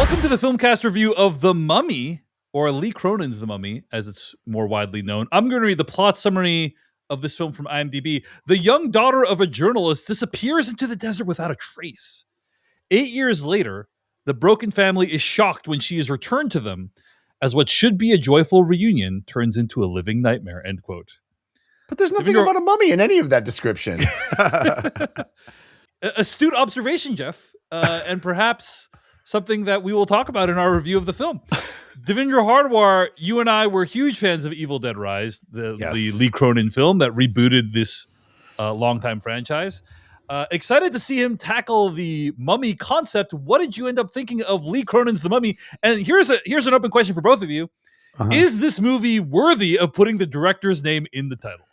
Welcome to the Filmcast review of The Mummy, or Lee Cronin's The Mummy, as it's more widely known. I'm going to read the plot summary of this film from IMDb. The young daughter of a journalist disappears into the desert without a trace. 8 years later, the broken family is shocked when she is returned to them, as what should be a joyful reunion turns into a living nightmare, end quote. But there's nothing about a mummy in any of that description. Astute observation, Jeff, and perhaps something that we will talk about in our review of the film. Devindra Hardwar, you and I were huge fans of Evil Dead Rise, the Lee Cronin film that rebooted this longtime franchise. Excited to see him tackle the mummy concept. What did you end up thinking of Lee Cronin's The Mummy? And here's an open question for both of you. Is this movie worthy of putting the director's name in the title?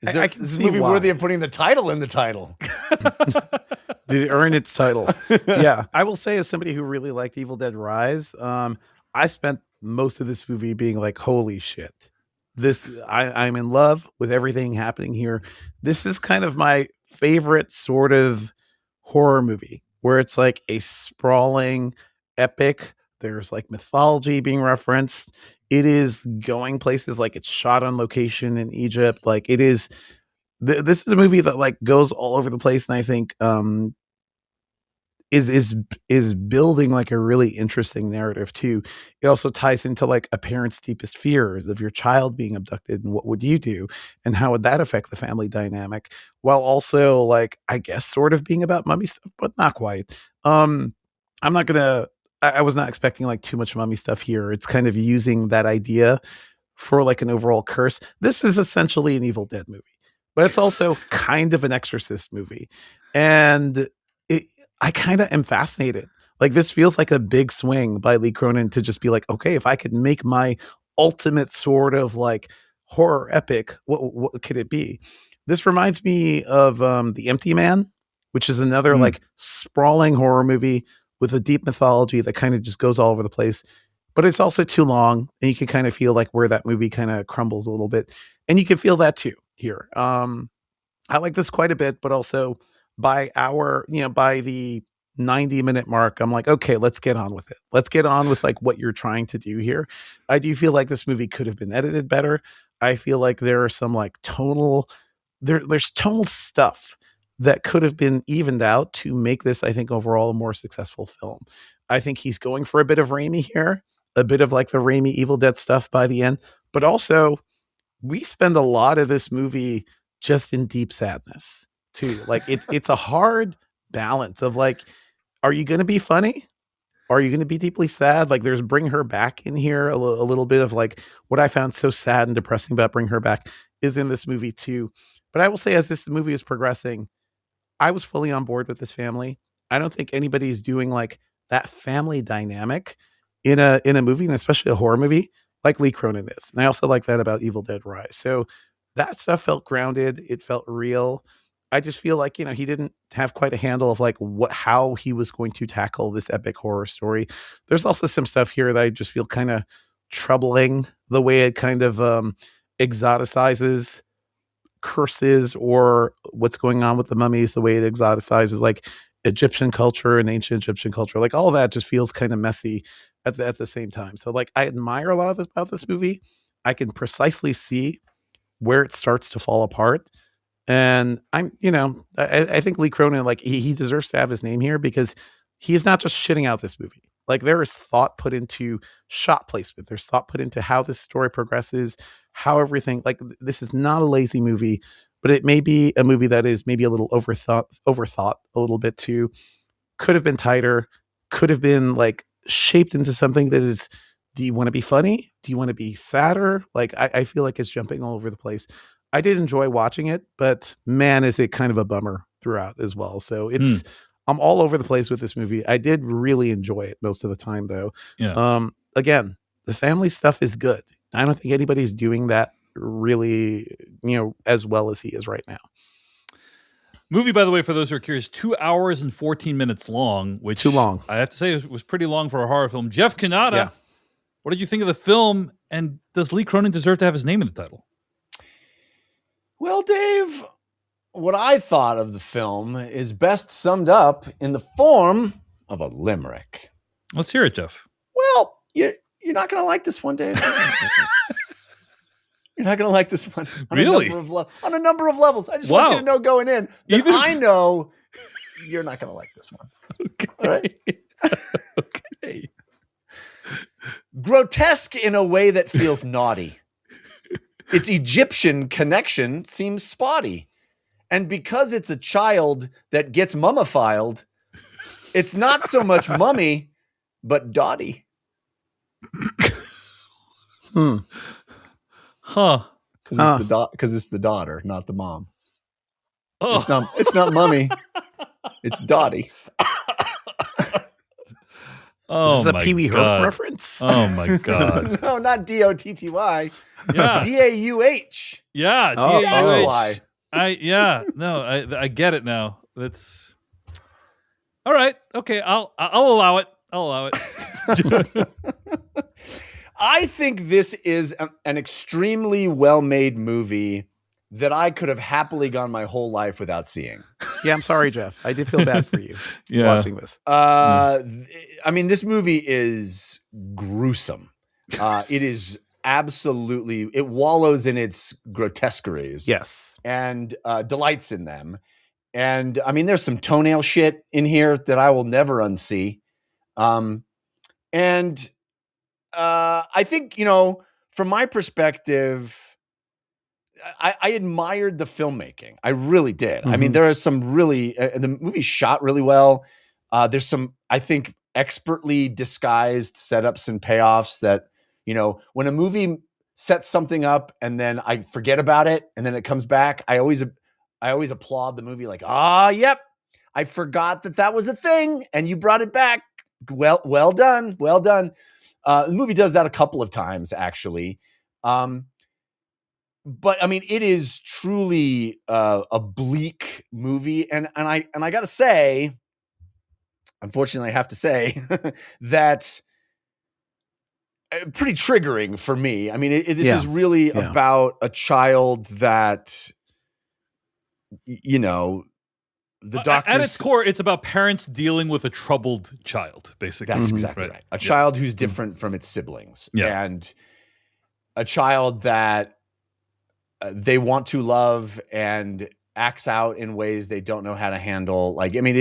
Is this movie worthy of putting the title in the title? Did it earn its title? Yeah. I will say, as somebody who really liked Evil Dead Rise, I spent most of this movie being like, holy shit. I'm in love with everything happening here. This is kind of my favorite sort of horror movie, where it's like a sprawling epic. There's like mythology being referenced. It is going places, like it's shot on location in Egypt. Like it is, this is a movie that like goes all over the place. And I think, is building like a really interesting narrative too. It also ties into like a parent's deepest fears of your child being abducted and what would you do and how would that affect the family dynamic, while also like, I guess sort of being about mummy stuff, but not quite. I was not expecting like too much mummy stuff here. It's kind of using that idea for like an overall curse. This is essentially an Evil Dead movie, but it's also kind of an Exorcist movie. And I kind of am fascinated. Like this feels like a big swing by Lee Cronin to just be like, okay, if I could make my ultimate sort of like horror epic, what could it be? This reminds me of The Empty Man, which is another like sprawling horror movie with a deep mythology that kind of just goes all over the place, but it's also too long, and you can kind of feel like where that movie kind of crumbles a little bit, and you can feel that too here. I like this quite a bit, but also by the 90-minute mark, I'm like, okay, let's get on with it. Let's get on with like what you're trying to do here. I do feel like this movie could have been edited better. I feel like there are some like there's tonal stuff that could have been evened out to make this, I think, overall a more successful film. I think he's going for a bit of Raimi here, a bit of like the Raimi Evil Dead stuff by the end, but also we spend a lot of this movie just in deep sadness too. Like it's a hard balance of like, are you going to be funny? Are you going to be deeply sad? Like there's Bring Her Back in here. A little bit of like what I found so sad and depressing about Bring Her Back is in this movie too. But I will say, as this movie is progressing, I was fully on board with this family. I don't think anybody is doing like that family dynamic in a movie, and especially a horror movie, like Lee Cronin is. And I also like that about Evil Dead Rise. So that stuff felt grounded. It felt real. I just feel like, he didn't have quite a handle of like how he was going to tackle this epic horror story. There's also some stuff here that I just feel kind of troubling, the way it kind of exoticizes curses or what's going on with the mummies, the way it exoticizes like Egyptian culture and ancient Egyptian culture. Like all that just feels kind of messy at the same time. So like I admire a lot of this about this movie. I can precisely see where it starts to fall apart. And I think Lee Cronin, like he deserves to have his name here because he is not just shitting out this movie. Like there is thought put into shot placement. There's thought put into how this story progresses, how everything, like this is not a lazy movie, but it may be a movie that is maybe a little overthought a little bit too. Could have been tighter, could have been like shaped into something that is, do you want to be funny? Do you want to be sadder? Like I feel like it's jumping all over the place. I did enjoy watching it, but man, is it kind of a bummer throughout as well. So I'm all over the place with this movie. I did really enjoy it most of the time though. Yeah. Again, the family stuff is good. I don't think anybody's doing that really, as well as he is right now. Movie, by the way, for those who are curious, 2 hours and 14 minutes long, which too long. I have to say was pretty long for a horror film. Jeff Kanata, what did you think of the film? And does Lee Cronin deserve to have his name in the title? Well, Dave, what I thought of the film is best summed up in the form of a limerick. Let's hear it, Jeff. Well, you're not going to like this one, Dave. You're not going to like this one. Really? On a number of levels. I just want you to know going in that I know you're not going to like this one. Okay. All right? Okay. Grotesque in a way that feels naughty. Its Egyptian connection seems spotty. And because it's a child that gets mummified, it's not so much mummy, but Dottie. Huh. Because it's the daughter, not the mom. Oh. It's not mummy. It's Dottie. Oh, is this a Pee Wee Herman reference? Oh my God. No, not Dotty. Yeah. Dauh. Yeah. Oh, that's why. I get it now. That's all right. Okay. I'll allow it. I think this is an extremely well-made movie that I could have happily gone my whole life without seeing. Yeah, I'm sorry, Jeff. I did feel bad for you watching this. I mean, this movie is gruesome. It is absolutely, it wallows in its grotesqueries. Yes. And delights in them. And I mean, there's some toenail shit in here that I will never unsee. And I think, from my perspective, I admired the filmmaking. I really did. Mm-hmm. I mean, there are some really, the movie's shot really well. There's some, I think, expertly disguised setups and payoffs that, when a movie sets something up and then I forget about it and then it comes back, I always applaud the movie like, yep, I forgot that was a thing and you brought it back. Well done. Well done. The movie does that a couple of times, actually. But I mean, it is truly a bleak movie. And I got to say, unfortunately, I have to say that pretty triggering for me. I mean, this is really about a child that, the doctor. At its core, it's about parents dealing with a troubled child, basically. That's exactly right. A child who's different from its siblings. Yeah. And a child that they want to love and acts out in ways they don't know how to handle. Like, I mean,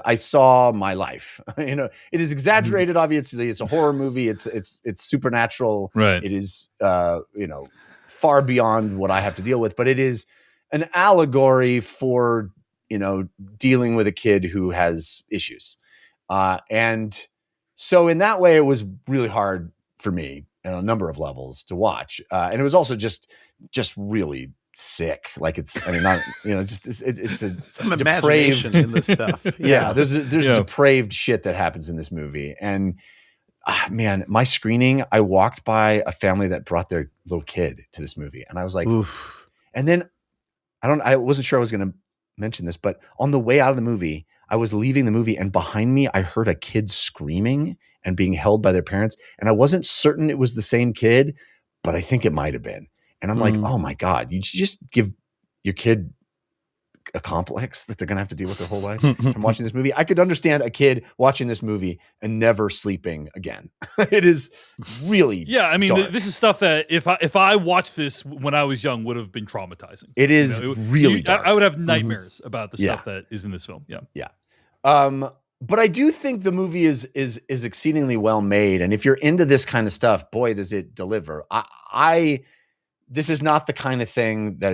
I saw my life, it is exaggerated. Obviously it's a horror movie. It's supernatural. Right. It is, far beyond what I have to deal with, but it is an allegory for, dealing with a kid who has issues. And so in that way, it was really hard for me on a number of levels to watch. And it was also just really sick. Like it's some imagination in this stuff. Yeah. There's depraved shit that happens in this movie. And man, my screening, I walked by a family that brought their little kid to this movie. And I was like, oof. And then I wasn't sure I was going to mention this, but on the way out of the movie, I was leaving the movie and behind me, I heard a kid screaming and being held by their parents. And I wasn't certain it was the same kid, but I think it might've been. And I'm like, oh my God, you just give your kid a complex that they're going to have to deal with their whole life from watching this movie. I could understand a kid watching this movie and never sleeping again. It is really dark. This is stuff that if I watched this when I was young would have been traumatizing. It is really dark. I would have nightmares about the stuff that is in this film. Yeah. Yeah. But I do think the movie is exceedingly well made. And if you're into this kind of stuff, boy, does it deliver. This is not the kind of thing that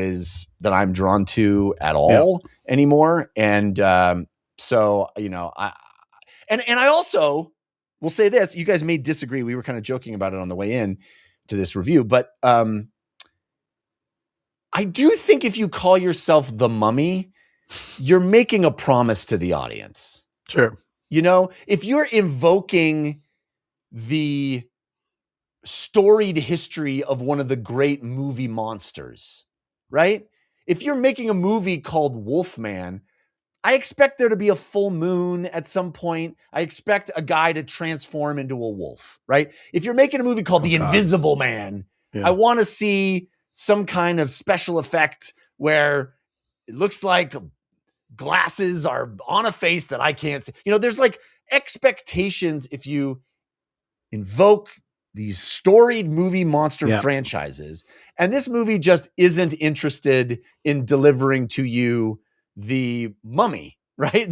I'm drawn to at all anymore. And so, I also will say this, you guys may disagree. We were kind of joking about it on the way in to this review, but I do think if you call yourself The Mummy, you're making a promise to the audience. Sure. If you're invoking the storied history of one of the great movie monsters, right? If you're making a movie called Wolfman, I expect there to be a full moon at some point. I expect a guy to transform into a wolf, right? If you're making a movie called The Invisible Man, I want to see some kind of special effect where it looks like glasses are on a face that I can't see. There's like expectations if you invoke these storied movie monster franchises, and this movie just isn't interested in delivering to you the Mummy, right?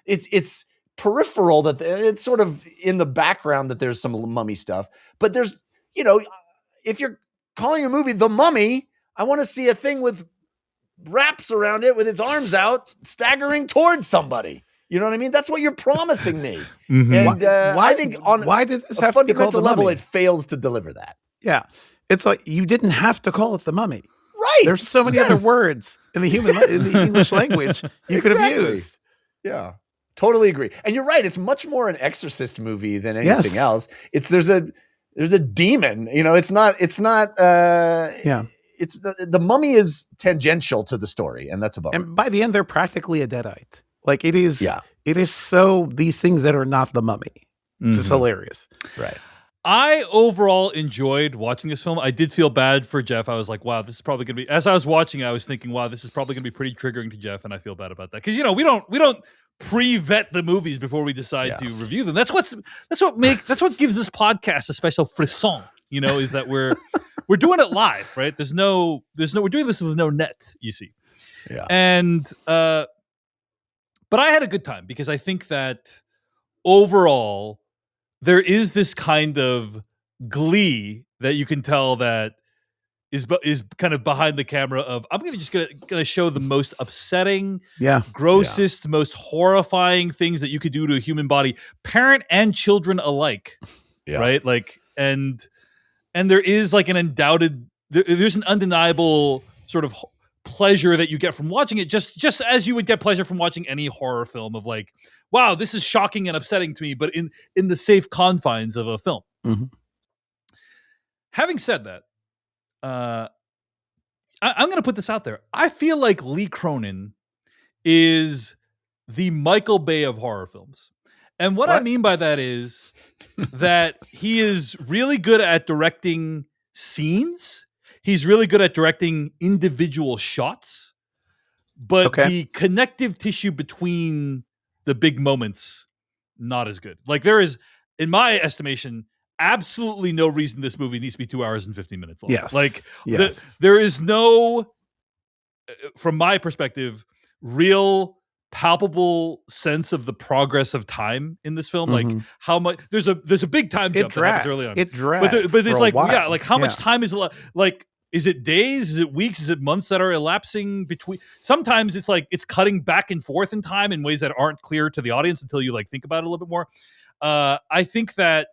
It's peripheral, that it's sort of in the background that there's some Mummy stuff, but there's, if you're calling a movie The Mummy, I want to see a thing with wraps around it with its arms out, staggering towards somebody. You know what I mean? That's what you're promising me. Mm-hmm. And I think on why did this a have fundamental to be level, Mummy? it fails to deliver that. Yeah. It's like, you didn't have to call it The Mummy. Right. There's so many other words in the English language you could have used. Yeah. Totally agree. And you're right. It's much more an Exorcist movie than anything else. There's a demon, it's not it's the Mummy is tangential to the story, and that's about it. And by the end, they're practically a deadite. Like it is so these things that are not the Mummy. It's just hilarious. Right. I overall enjoyed watching this film. I did feel bad for Jeff. I was like, wow, this is probably going to be, as I was watching, I was thinking, wow, this is probably going to be pretty triggering to Jeff. And I feel bad about that. Cause we don't pre-vet the movies before we decide to review them. That's what gives this podcast a special frisson, is that we're doing it live, right? We're doing this with no net, you see. Yeah. And, but I had a good time because I think that overall there is this kind of glee that you can tell that is kind of behind the camera of, I'm going to show the most upsetting, grossest, most horrifying things that you could do to a human body, parent and children alike. Yeah. Right. Like, and there is like there's an undeniable sort of pleasure that you get from watching it, just as you would get pleasure from watching any horror film of like, wow, this is shocking and upsetting to me, but in the safe confines of a film. Mm-hmm. Having said that, I'm going to put this out there. I feel like Lee Cronin is the Michael Bay of horror films. And what I mean by that is that he is really good at directing scenes. He's really good at directing individual shots, but the connective tissue between the big moments, not as good. Like there is, in my estimation, absolutely no reason this movie needs to be 2 hours and 15 minutes long. Yes. Like there is no, from my perspective, real palpable sense of the progress of time in this film. Like how much there's a big time jump that happens early on. It drags. But it's like, like how much time is like, is it days? Is it weeks? Is it months that are elapsing between? You're like it's cutting back and forth in time in ways that aren't clear to the audience until you like think about it a little bit more. I think that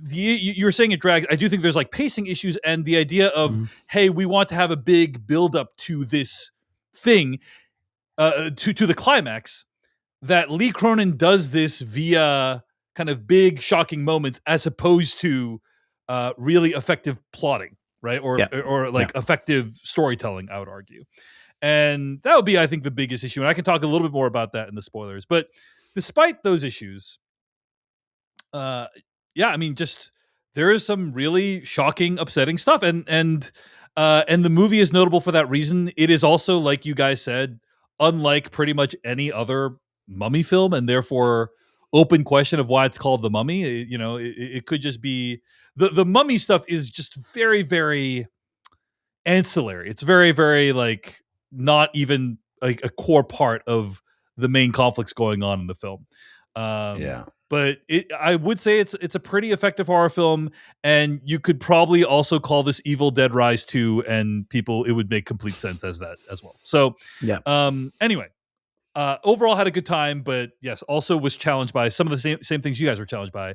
you were saying it drags. I do think there's like pacing issues and the idea of, hey, we want to have a big build up to this thing, to the climax, that Lee Cronin does this via kind of big shocking moments as opposed to really effective plotting, right? Or effective storytelling, I would argue. And that would be, I think, the biggest issue. And I can talk a little bit more about that in the spoilers. But despite those issues, I mean, just there is some really shocking, upsetting stuff. And the movie is notable for that reason. It is also, like you guys said, unlike pretty much any other Mummy film, and therefore open question of why it's called The Mummy. It could just be the Mummy stuff is just very, very ancillary. It's very, very like not even like a core part of the main conflicts going on in the film. But I would say it's a pretty effective horror film, and you could probably also call this Evil Dead Rise 2, and it would make complete sense as that as well. So anyway, overall had a good time, but yes, also was challenged by some of the same things you guys were challenged by.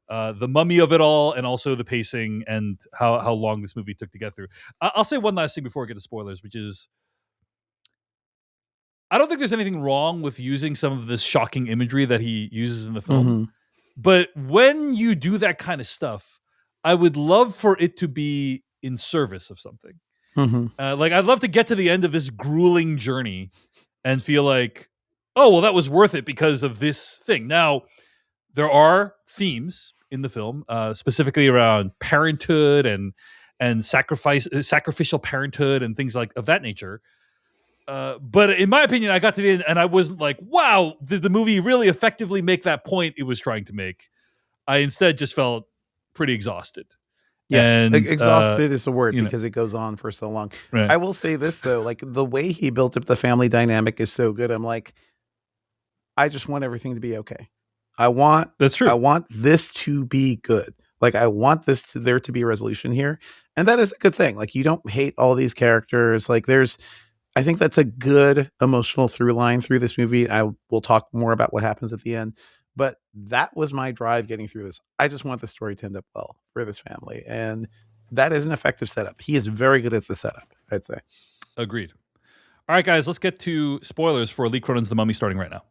The Mummy of it all, and also the pacing and how long this movie took to get through. I'll say one last thing before we get to spoilers, which is, I don't think there's anything wrong with using some of this shocking imagery that he uses in the film. But when you do that kind of stuff, I would love for it to be in service of something. Like I'd love to get to the end of this grueling journey and feel like, oh, well, that was worth it because of this thing. Now, there are themes in the film, specifically around parenthood and sacrificial parenthood and things like of that nature. But in my opinion, I got to the end and I wasn't like, wow, did the movie really effectively make that point it was trying to make? I instead just felt pretty exhausted. Yeah, and exhausted is a word because it goes on for so long. Right. I will say this though, like the way he built up the family dynamic is so good. I'm like, I just want everything to be okay. That's true. I want this to be good. Like I want there to be a resolution here. And that is a good thing. Like you don't hate all these characters. Like I think that's a good emotional through line through this movie. I will talk more about what happens at the end. But that was my drive getting through this. I just want the story to end up well for this family. And that is an effective setup. He is very good at the setup, I'd say. Agreed. All right, guys, let's get to spoilers for Lee Cronin's The Mummy starting right now.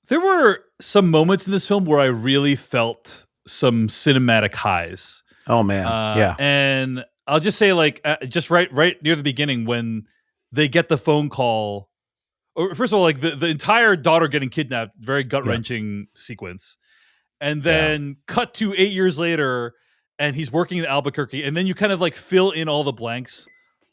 There were some moments in this film where I really felt some cinematic highs. Oh, man. Yeah. And I'll just say, like, just right near the beginning when they get the phone call. Or first of all, like the entire daughter getting kidnapped, very gut-wrenching sequence. And then cut to 8 years later, and he's working in Albuquerque. And then you kind of like fill in all the blanks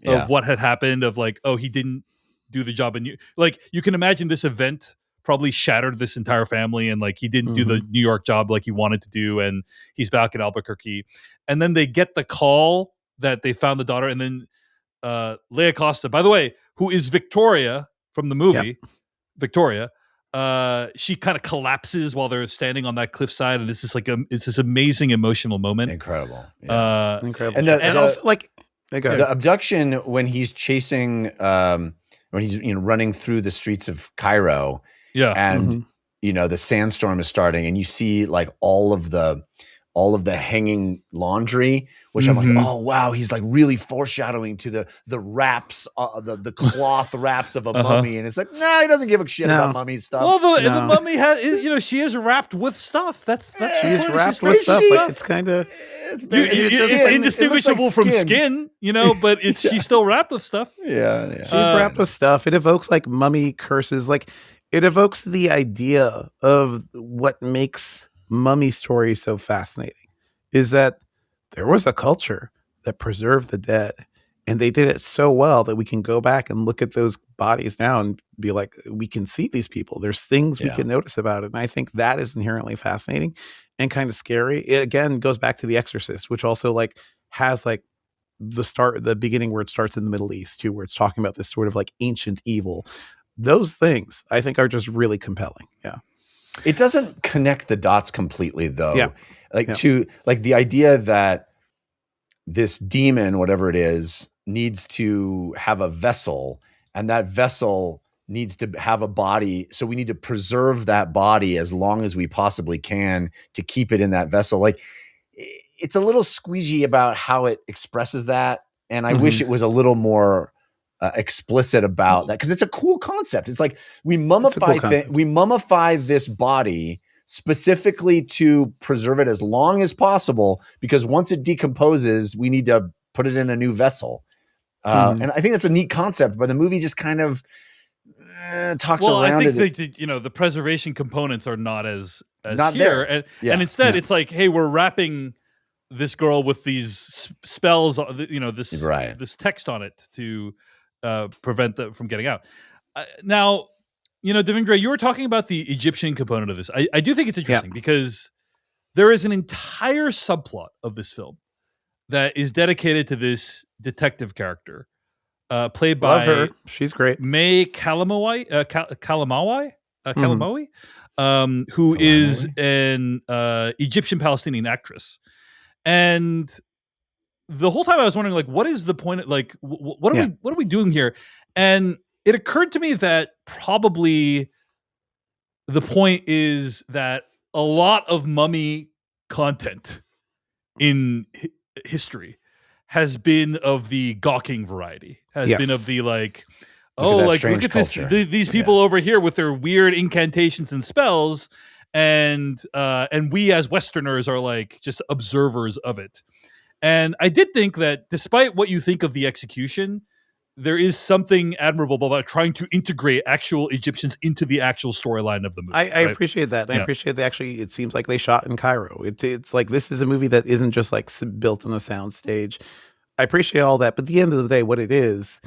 of what had happened, of like, oh, he didn't do the job. And you can imagine this event probably shattered this entire family, and like he didn't do the New York job like he wanted to do, and he's back in Albuquerque. And then they get the call that they found the daughter, and then Leia Costa, by the way, who is Victoria from the movie, Victoria, she kind of collapses while they're standing on that cliffside, and it's just like it's this amazing emotional moment. Incredible. Incredible. And also like the abduction when he's chasing when he's running through the streets of Cairo, and the sandstorm is starting, and you see like all of the hanging laundry, which I'm like, oh wow, he's like really foreshadowing to the wraps, the cloth wraps of a mummy, and it's like, nah, he doesn't give a shit about mummy stuff. Well, the mummy has, she is wrapped with stuff. That's she's wrapped with stuff. Like it's kind of it's indistinguishable from skin, but she's still wrapped with stuff. Yeah. She's wrapped with stuff. It evokes like mummy curses. Like it evokes the idea of what makes mummy stories so fascinating is that there was a culture that preserved the dead, and they did it so well that we can go back and look at those bodies now and be like, we can see these people. There's things we can notice about it. And I think that is inherently fascinating and kind of scary. It again goes back to The Exorcist, which also like has like the beginning where it starts in the Middle East too, where it's talking about this sort of like ancient evil. Those things I think are just really compelling. Yeah. It doesn't connect the dots completely though. To like the idea that this demon, whatever it is, needs to have a vessel, and that vessel needs to have a body. So we need to preserve that body as long as we possibly can to keep it in that vessel. Like it's a little squeegee about how it expresses that. And I wish it was a little more explicit about that, because it's a cool concept. It's like we mummify this body specifically to preserve it as long as possible, because once it decomposes, we need to put it in a new vessel. And I think that's a neat concept, but the movie just kind of talks around it. I think the preservation components are not here, and instead it's like, hey, we're wrapping this girl with these spells, this text on it to prevent them from getting out. Now, Devindra, you were talking about the Egyptian component of this. I do think it's interesting because there is an entire subplot of this film that is dedicated to this detective character, played by her. She's great, May Calamawy, who is an Egyptian Palestinian actress, and the whole time I was wondering, like, what is the point? Like, what are we doing here? And it occurred to me that probably the point is that a lot of mummy content in history has been of the gawking variety, been of the like, look at this, these people over here with their weird incantations and spells, and we as Westerners are like just observers of it. And I did think that despite what you think of the execution, there is something admirable about trying to integrate actual Egyptians into the actual storyline of the movie. I appreciate that. I appreciate that. Actually, it seems like they shot in Cairo. It's like this is a movie that isn't just like built on a sound stage. I appreciate all that, but at the end of the day, what it is,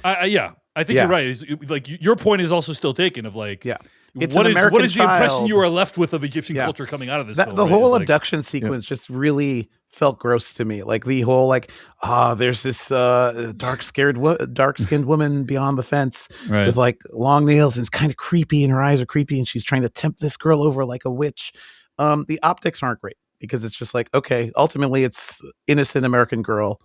I think you're right. Like your point is also still taken of like, it's what an American is the impression you are left with of Egyptian culture coming out of this film? The whole abduction sequence just really felt gross to me. Like the whole there's this dark-skinned woman beyond the fence with like long nails and it's kind of creepy and her eyes are creepy and she's trying to tempt this girl over like a witch. The optics aren't great because it's just like, okay, ultimately it's innocent American girl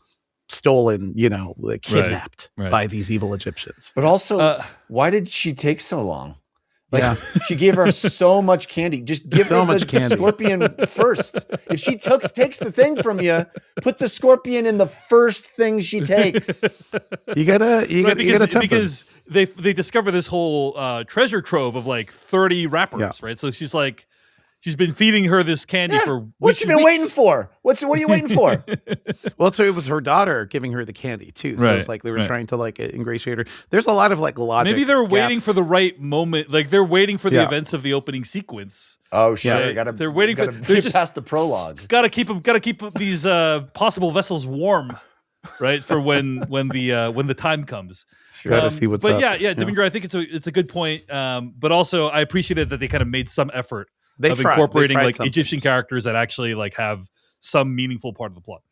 stolen, like kidnapped by these evil Egyptians. But also, why did she take so long? Like she gave her so much candy. Just give her the scorpion first. If she takes the thing from you, put the scorpion in the first thing she takes. You gotta because they discover this whole treasure trove of like 30 wrappers, right? So she's like, she's been feeding her this candy for weeks. What you been waiting for? What are you waiting for? Well, so it was her daughter giving her the candy too. So it's like they were trying to like ingratiate her. There's a lot of like logic. Maybe they're waiting for the right moment. Like they're waiting for the events of the opening sequence. Oh sure, they're waiting for. They're just past the prologue. Got to keep these possible vessels warm, right? For when the time comes. Sure. Got to see what's up. But Devindra, I think it's a good point. But also, I appreciated that they kind of made some effort. Of incorporating like something. Egyptian characters that actually like have some meaningful part of the plot.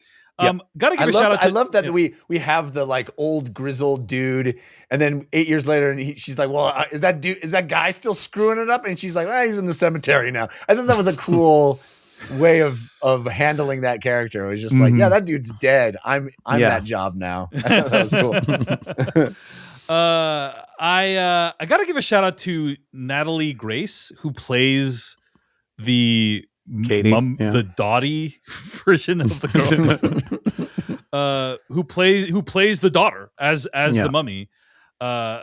Gotta give a shout out to, I love that we have the like old grizzled dude, and then 8 years later, and she's like, "Well, is that guy still screwing it up?" And she's like, "He's in the cemetery now." I thought that was a cool way of handling that character. It was just like, "Yeah, that dude's dead. I'm that job now." That was cool. I gotta give a shout out to Natalie Grace, who plays the Katie, the Dottie version of the girl, who plays the daughter as the mummy. That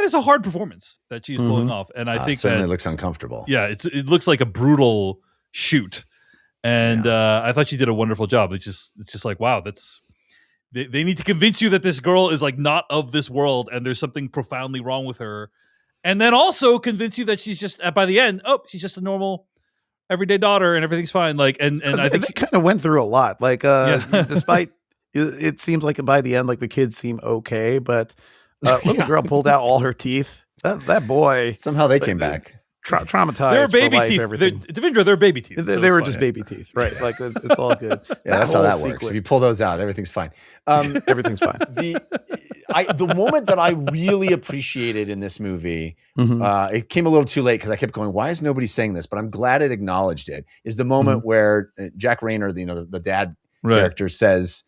is a hard performance that she's pulling off, and I think certainly looks uncomfortable. Yeah, it looks like a brutal shoot, and I thought she did a wonderful job. It's just like, wow, that's. They need to convince you that this girl is like not of this world, and there's something profoundly wrong with her. And then also convince you that she's just by the end, she's just a normal, everyday daughter, and everything's fine. Like, and I think they kind of went through a lot. Like, despite it seems like by the end, like the kids seem okay, but little girl pulled out all her teeth. That boy somehow they came back. Traumatized. They're baby for life, teeth. Everything. Devindra, they're baby teeth. They were just baby teeth, right? Like it's all good. That's how that works. If you pull those out, everything's fine. Everything's fine. The moment that I really appreciated in this movie, it came a little too late because I kept going, "Why is nobody saying this?" But I'm glad it acknowledged it. Is the moment where Jack Rayner, the dad character, says,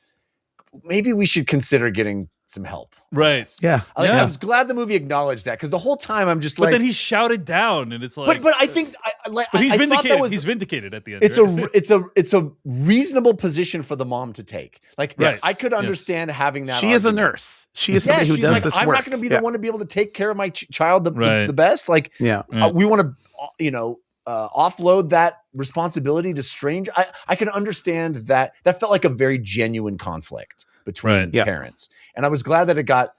"Maybe we should consider getting some help." Right. Yeah. I was glad the movie acknowledged that because the whole time I'm just but then he's shouted down, and it's like. But I think. But he's vindicated. He's vindicated at the end. It's a reasonable position for the mom to take. Like, I could understand having that. She is a nurse. She is somebody who does this work. I'm not going to be the one to be able to take care of my child the best. Like, we want to, offload that responsibility to strange. I can understand that. That felt like a very genuine conflict between parents. And I was glad that it got,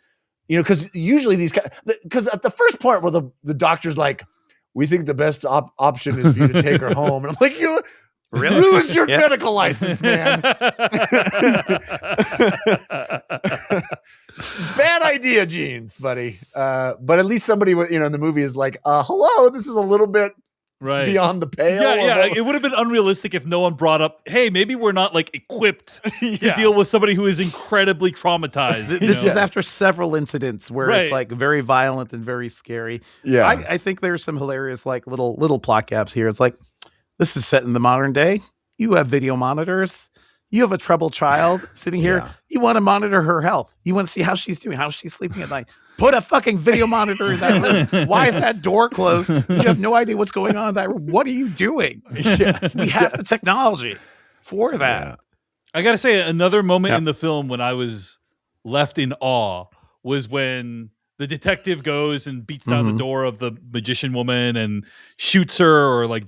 because usually these guys, because at the first part where the doctor's like, "We think the best option is for you to take her home." And I'm like, "You really lose your medical license, man." Bad idea, Jeans, buddy. But at least somebody in the movie is like, "Hello, this is a little bit beyond the pale." Yeah. It would have been unrealistic if no one brought up, "Hey, maybe we're not like equipped to deal with somebody who is incredibly traumatized." This is after several incidents where it's like very violent and very scary. Yeah, I think there's some hilarious like little plot gaps here. It's like, this is set in the modern day. You have video monitors. You have a troubled child sitting here. Yeah. You want to monitor her health. You want to see how she's doing, how she's sleeping at night. Put a fucking video monitor in that room. Why is that door closed? You have no idea what's going on in that room. What are you doing? We have the technology for that. Yeah. I got to say, another moment in the film when I was left in awe was when the detective goes and beats down the door of the magician woman and shoots her or like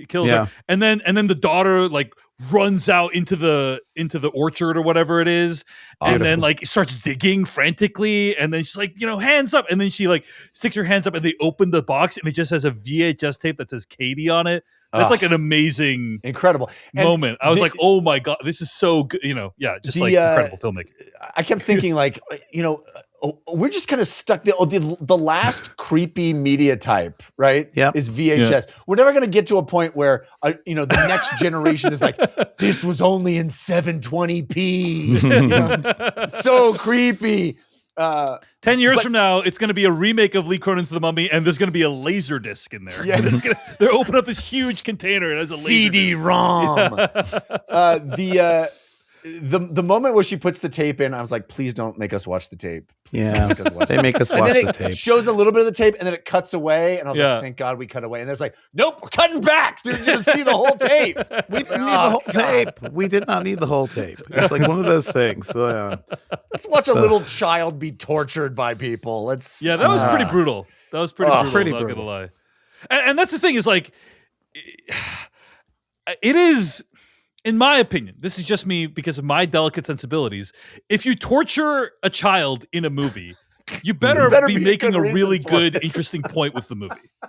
kills her. And then the daughter like runs out into the orchard or whatever it is, and then like starts digging frantically, and then she's like, hands up, and then she like sticks her hands up, and they open the box, and it just has a VHS tape that says Katie on it. That's like an amazing, incredible moment. I was like, oh my God, this is so good. Just like incredible filmmaking. I kept thinking like, we're just kind of stuck. The last creepy media type, right? Yeah, is VHS. Yeah. We're never going to get to a point where the next generation is like, this was only in 720p. So creepy. 10 years from now, it's going to be a remake of Lee Cronin's The Mummy, and there's going to be a laser disc in there. Yeah, they're opening up this huge container. It has a CD-ROM. Yeah. The moment where she puts the tape in, I was like, please don't make us watch the tape. Please they make us watch the tape. It shows a little bit of the tape, and then it cuts away, and I was like, thank God we cut away. And it's like, nope, we're cutting back. You're going to see the whole tape. We didn't need the whole tape. We did not need the whole tape. It's like one of those things. Let's watch a little child be tortured by people. That was pretty brutal. That was pretty brutal, not going to lie. And that's the thing is like, it is... In my opinion, this is just me because of my delicate sensibilities. If you torture a child in a movie, you better be making a really good, interesting point with the movie. Do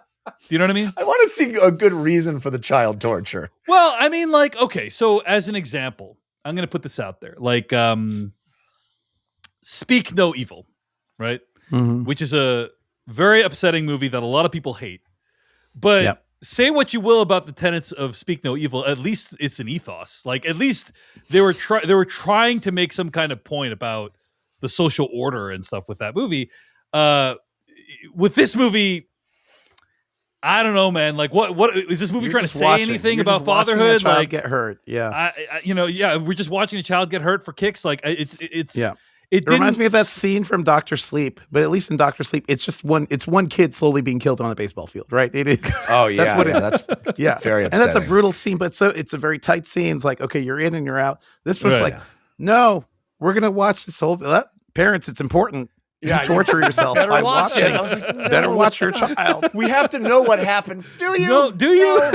you know what I mean? I want to see a good reason for the child torture. Well, I mean, like, okay, so as an example, I'm going to put this out there. Like, Speak No Evil, right? Mm-hmm. Which is a very upsetting movie that a lot of people hate. But... Yep. Say what you will about the tenets of Speak No Evil. At least it's an ethos. Like at least they were trying to make some kind of point about the social order and stuff with that movie. With this movie, I don't know, man. Like what is this movie trying to say anything about fatherhood? Like get hurt. Yeah. We're just watching a child get hurt for kicks. Like it's yeah. It reminds me of that scene from Dr. Sleep, but at least in Dr. Sleep, it's just one kid slowly being killed on a baseball field, right? It is. Oh yeah, that's what that's very upsetting. And that's a brutal scene, but it's a very tight scene. It's like, okay, you're in and you're out. This one's no, we're gonna watch this whole parents. It's important. Yeah, you torture yourself. Better watch it. I was like, no. Better watch your child. We have to know what happened. Do you? No, do you?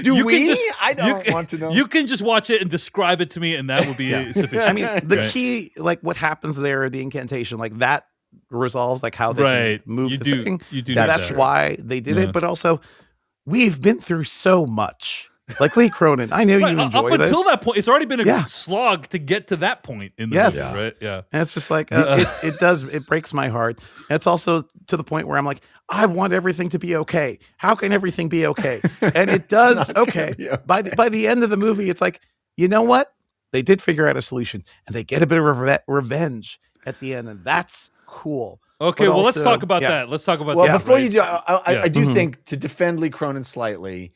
Do we? I don't want to know. You can just watch it and describe it to me, and that will be sufficient. I mean, the key, like what happens there, the incantation, like that resolves like how they can move the thing. You do. That's why they did it. But also, we've been through so much. Like Lee Cronin, I know you enjoy up this. Until that point, it's already been a slog to get to that point in the movie, right? Yeah. And it's just like, it breaks my heart. And it's also to the point where I'm like, I want everything to be okay. How can everything be okay? And it does okay. By the end of the movie, it's like, you know what? They did figure out a solution, and they get a bit of revenge at the end, and that's cool. Okay, well, let's talk about that. Let's talk about that. Well, before you do, I do think, to defend Lee Cronin slightly,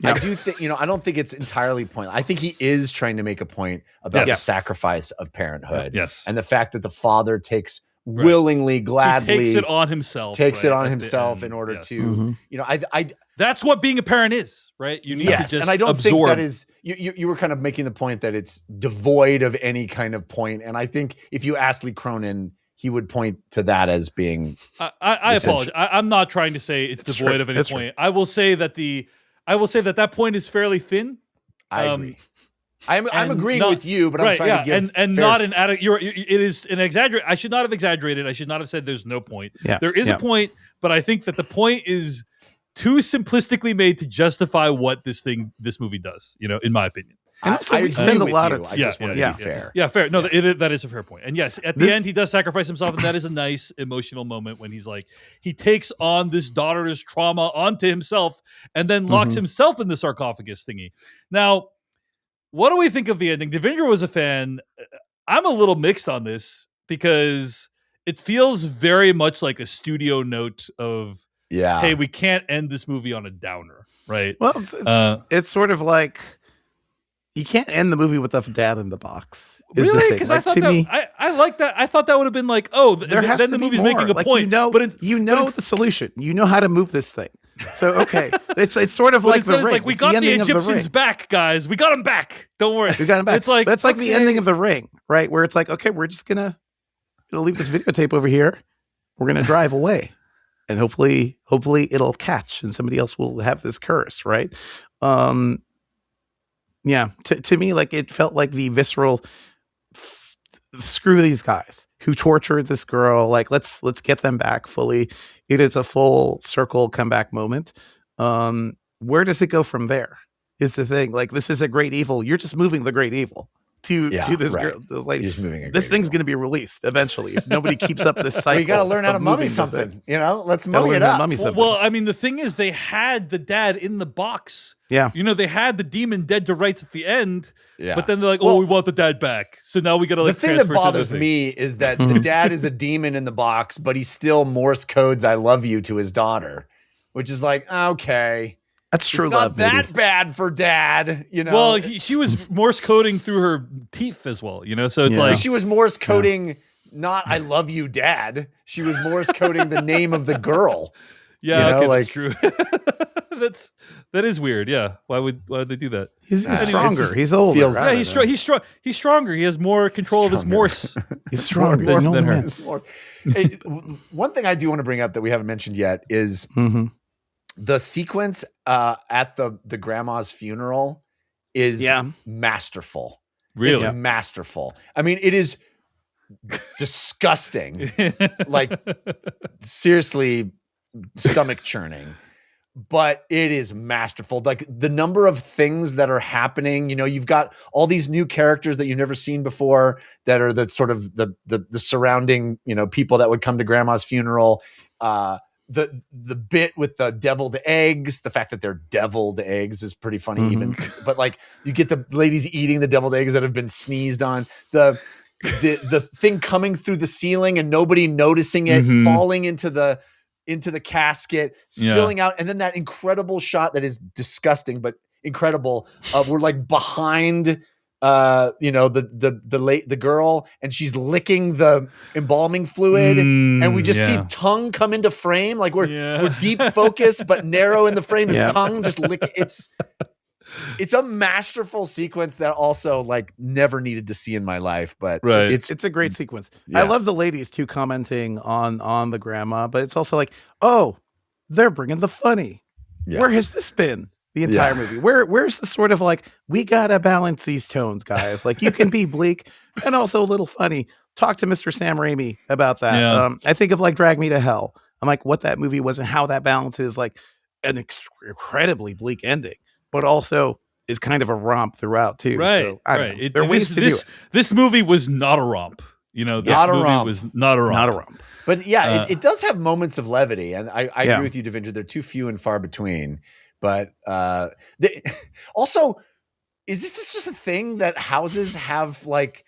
I do think, I don't think it's entirely pointless. I think he is trying to make a point about the sacrifice of parenthood. Yes. And the fact that the father takes willingly, gladly. He takes it on himself. In order to, that's what being a parent is, right? You need to just and I don't absorb. think that is, you were kind of making the point that it's devoid of any kind of point. And I think if you ask Lee Cronin, he would point to that as being. I apologize. I'm not trying to say it's devoid of any point. I will say that that point is fairly thin. I agree. I'm agreeing with you, but I'm trying to give and not an it is an exaggerate. I should not have exaggerated. I should not have said there's no point. Yeah. There is a point, but I think that the point is too simplistically made to justify what this movie does. In my opinion. And also, we spend a lot of I just want to be fair. Yeah, fair. No, that is a fair point. And yes, at the end, he does sacrifice himself, and that is a nice emotional moment when he's like, he takes on this daughter's trauma onto himself, and then locks himself in the sarcophagus thingy. Now, what do we think of the ending? Devindra was a fan. I'm a little mixed on this because it feels very much like a studio note of, hey, we can't end this movie on a downer, right? Well, it's sort of like. You can't end the movie with a dad in the box. Really? Because I thought I like that. I thought that would have been like, then the movie's making a point. The solution. You know how to move this thing. So okay, it's sort of like the ring. Like we got the Egyptians back, guys. We got them back. Don't worry. We got them back. It's like the ending of The Ring, right? Where it's like, okay, we're just gonna leave this videotape over here. We're gonna drive away, and hopefully it'll catch, and somebody else will have this curse, right? Yeah, to me, like it felt like the visceral screw these guys who tortured this girl. Like let's get them back fully. It is a full circle comeback moment. Where does it go from there? Is the thing. Like this is a great evil. You're just moving the great evil. to this right. girl. This lady. You're just moving This thing's going to be released eventually if nobody keeps up this cycle. You got to learn how to mummy something. Let's mummy it up. Well, I mean, the thing is, they had the dad in the box. Yeah. They had the demon dead to rights at the end. Yeah. But then they're like, we want the dad back. So now we got to the thing that bothers me is that the dad is a demon in the box, but he still Morse codes "I love you" to his daughter, which is like, okay. That's true. It's not that bad for dad, Well, she was Morse coding through her teeth as well, So it's like she was Morse coding, not "I love you, dad." She was Morse coding the name of the girl. Yeah, okay, that's true. that is weird. Yeah, why would they do that? He's stronger. He's older. Yeah, he's stronger. He has more control of his Morse. He's stronger than her. Hey, one thing I do want to bring up that we haven't mentioned yet is. The sequence at the grandma's funeral is masterful. Really? It's masterful. I mean, it is disgusting. Like, seriously, stomach churning. But it is masterful. Like, the number of things that are happening, you've got all these new characters that you've never seen before that are the sort of the surrounding, people that would come to grandma's funeral. The bit with the deviled eggs, the fact that they're deviled eggs is pretty funny even. But like you get the ladies eating the deviled eggs that have been sneezed on. The thing coming through the ceiling and nobody noticing it, falling into the casket, spilling out, and then that incredible shot that is disgusting but incredible. We're like behind the girl, and she's licking the embalming fluid, and we just see tongue come into frame. Like we're deep focus, but narrow in the frame is tongue just lick. It's a masterful sequence that also like never needed to see in my life, but it's a great sequence. I love the ladies too commenting on the grandma, but it's also like, oh, they're bringing the funny. Where has this been? The entire movie. Where's the sort of like, we gotta balance these tones, guys. Like you can be bleak and also a little funny. Talk to Mr. Sam Raimi about that. Yeah. I think of like Drag Me to Hell. I'm like, what that movie was and how that balances like an incredibly bleak ending, but also is kind of a romp throughout too. Right. So, I don't know. There are ways to do it. This movie was not a romp. This movie was not a romp. Not a romp. But it does have moments of levity, and I agree with you, Devindra. They're too few and far between. But also, is this just a thing that houses have like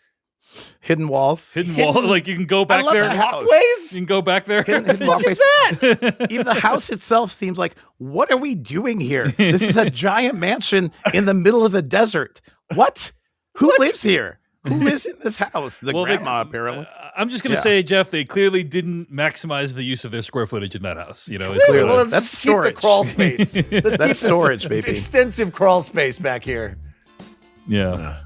hidden walls? Like you can go back there. Walkways? You can go back there. What is that? Even the house itself seems like, what are we doing here? This is a giant mansion in the middle of the desert. What? Who lives here? Who lives in this house? Grandma, apparently. I'm just going to say, Jeff, they clearly didn't maximize the use of their square footage in that house. Clearly. Well, let's storage. Keep the crawl space. Let's keep storage, baby. Extensive crawl space back here. Yeah.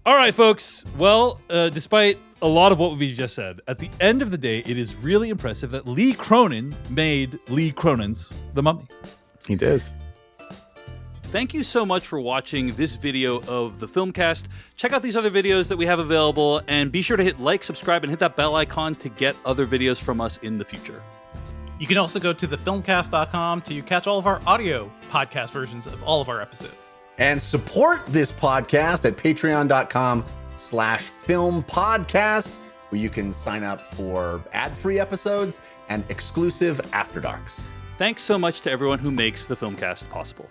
All right, folks. Well, despite a lot of what we just said, at the end of the day, it is really impressive that Lee Cronin made Lee Cronin's The Mummy. He does. Thank you so much for watching this video of the Filmcast. Check out these other videos that we have available, and be sure to hit like, subscribe, and hit that bell icon to get other videos from us in the future. You can also go to thefilmcast.com to catch all of our audio podcast versions of all of our episodes. And support this podcast at patreon.com/filmpodcast, where you can sign up for ad-free episodes and exclusive After Darks. Thanks so much to everyone who makes the Filmcast possible.